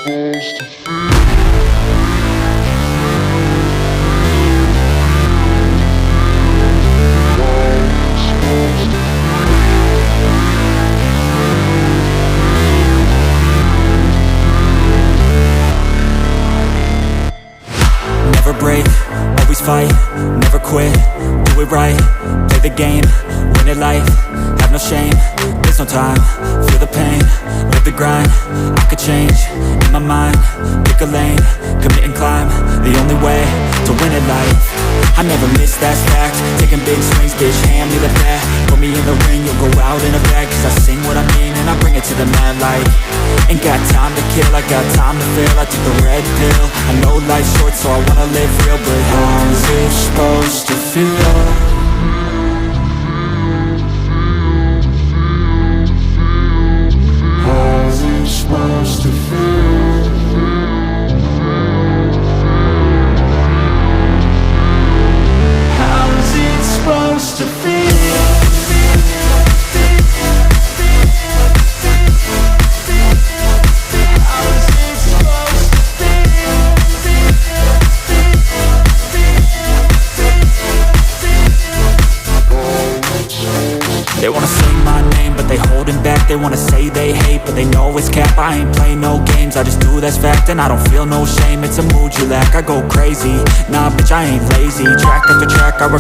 supposed to feel? Never break, always fight, never quit, do it right, play the game, win it life, have no shame, there's no time, feel the pain, live the grind, I could change, in my mind, pick a lane, commit and climb, the only way to win it life. I never miss, that's fact, taking big swings, bitch, hand me the bat, put me in the ring, you'll go out in a bag, cause I sing what I mean and I bring it to the mad light. Ain't got time to kill, I got time to feel, I took the red pill, I know life's short so I wanna live real, but how's it supposed to feel? How's it supposed to feel? How's it supposed to feel? They wanna say my name, but they holding back. They wanna say they hate, but they know it's cap. I ain't play no games, I just do, that's fact. And I don't feel no shame, it's a mood you lack. I go crazy, nah bitch I ain't lazy. Track after track I